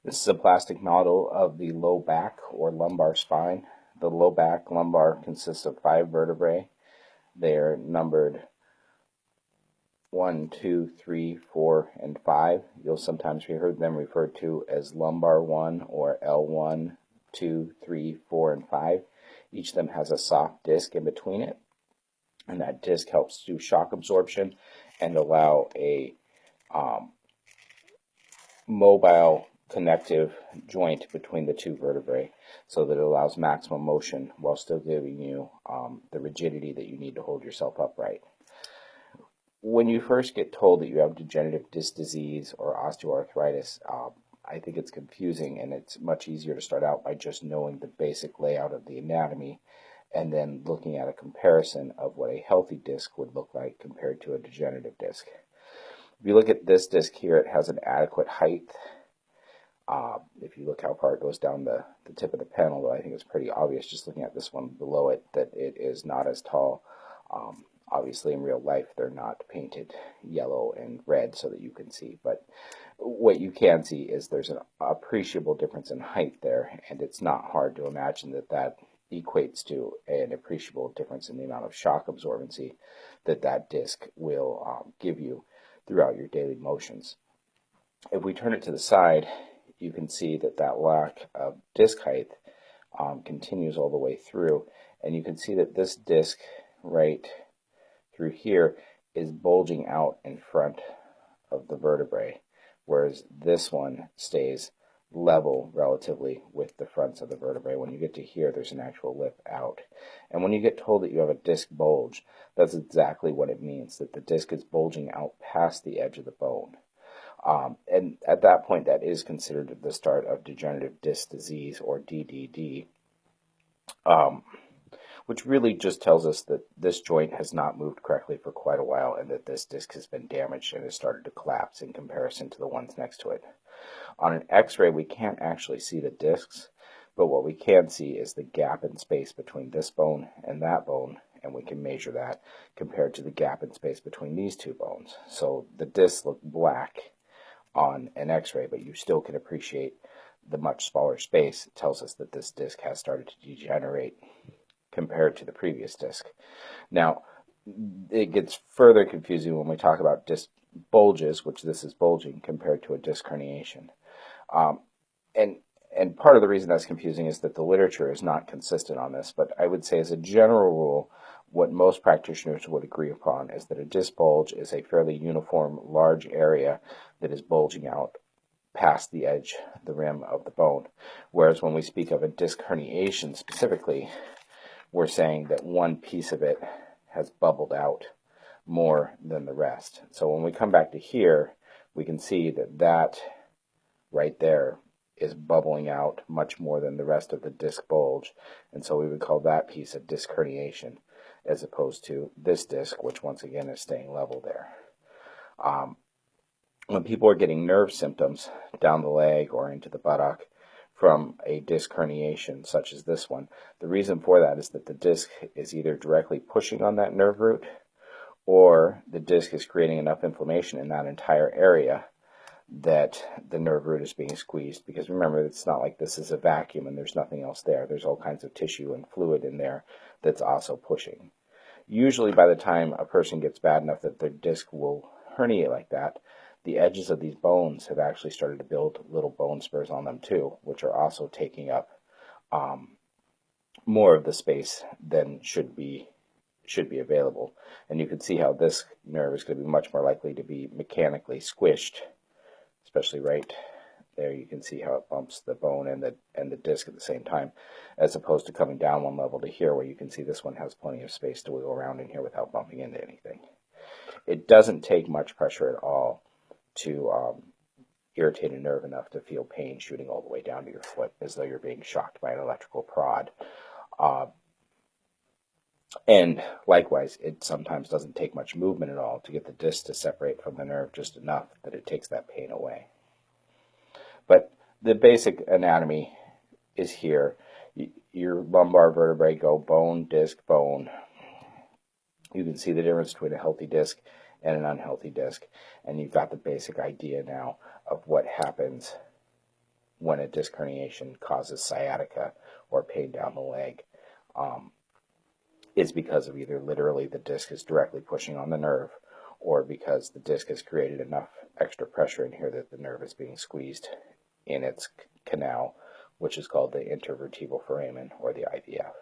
This is a plastic model of the low back or lumbar spine. The low back lumbar consists of 5 vertebrae. They are numbered 1, 2, 3, 4, and 5. You'll sometimes hear them referred to as lumbar 1 or L1, 2, 3, 4, and 5. Each of them has a soft disc in between it, and that disc helps do shock absorption and allow a mobile connective joint between the 2 vertebrae so that it allows maximum motion while still giving you the rigidity that you need to hold yourself upright. When you first get told that you have degenerative disc disease or osteoarthritis, I think it's confusing, and it's much easier to start out by just knowing the basic layout of the anatomy and then looking at a comparison of what a healthy disc would look like compared to a degenerative disc. If you look at this disc here, it has an adequate height. If you look how far it goes down the tip of the panel, though, I think it's pretty obvious just looking at this one below it that it is not as tall. Obviously, in real life, they're not painted yellow and red so that you can see. But what you can see is there's an appreciable difference in height there, and it's not hard to imagine that that equates to an appreciable difference in the amount of shock absorbency that that disc will give you throughout your daily motions. If we turn it to the side, you can see that that lack of disc height continues all the way through, and you can see that this disc right through here is bulging out in front of the vertebrae, whereas this one stays level relatively with the fronts of the vertebrae. When you get to here, there's an actual lip out. And when you get told that you have a disc bulge, that's exactly what it means, that the disc is bulging out past the edge of the bone. And at that point, that is considered the start of degenerative disc disease, or DDD, which really just tells us that this joint has not moved correctly for quite a while and that this disc has been damaged and has started to collapse in comparison to the ones next to it. On an x-ray, we can't actually see the discs, but what we can see is the gap in space between this bone and that bone, and we can measure that compared to the gap in space between these two bones. So the discs look black on an x-ray, but you still can appreciate the much smaller space. It tells us that this disc has started to degenerate compared to the previous disc. Now, it gets further confusing when we talk about disc bulges, which this is bulging, compared to a disc herniation. And part of the reason that's confusing is that the literature is not consistent on this, but I would say as a general rule, what most practitioners would agree upon is that a disc bulge is a fairly uniform, large area that is bulging out past the edge, the rim of the bone. Whereas when we speak of a disc herniation specifically, we're saying that one piece of it has bubbled out more than the rest. So when we come back to here, we can see that that right there is bubbling out much more than the rest of the disc bulge, and so we would call that piece a disc herniation, as opposed to this disc, which once again is staying level there. When people are getting nerve symptoms down the leg or into the buttock from a disc herniation, such as this one, the reason for that is that the disc is either directly pushing on that nerve root, or the disc is creating enough inflammation in that entire area that the nerve root is being squeezed. Because remember, it's not like this is a vacuum and there's nothing else there. There's all kinds of tissue and fluid in there that's also pushing. Usually by the time a person gets bad enough that their disc will herniate like that, the edges of these bones have actually started to build little bone spurs on them too, which are also taking up more of the space than should be available. And you can see how this nerve is going to be much more likely to be mechanically squished, especially right there. You can see how it bumps the bone and the disc at the same time, as opposed to coming down one level to here, where you can see this one has plenty of space to wiggle around in here without bumping into anything. It doesn't take much pressure at all to irritate a nerve enough to feel pain shooting all the way down to your foot, as though you're being shocked by an electrical prod. And likewise, it sometimes doesn't take much movement at all to get the disc to separate from the nerve just enough that it takes that pain away. But the basic anatomy is here. Your lumbar vertebrae go bone, disc, bone. You can see the difference between a healthy disc and an unhealthy disc, and you've got the basic idea now of what happens when a disc herniation causes sciatica or pain down the leg, is because of either literally the disc is directly pushing on the nerve, or because the disc has created enough extra pressure in here that the nerve is being squeezed in its canal, which is called the intervertebral foramen, or the IVF.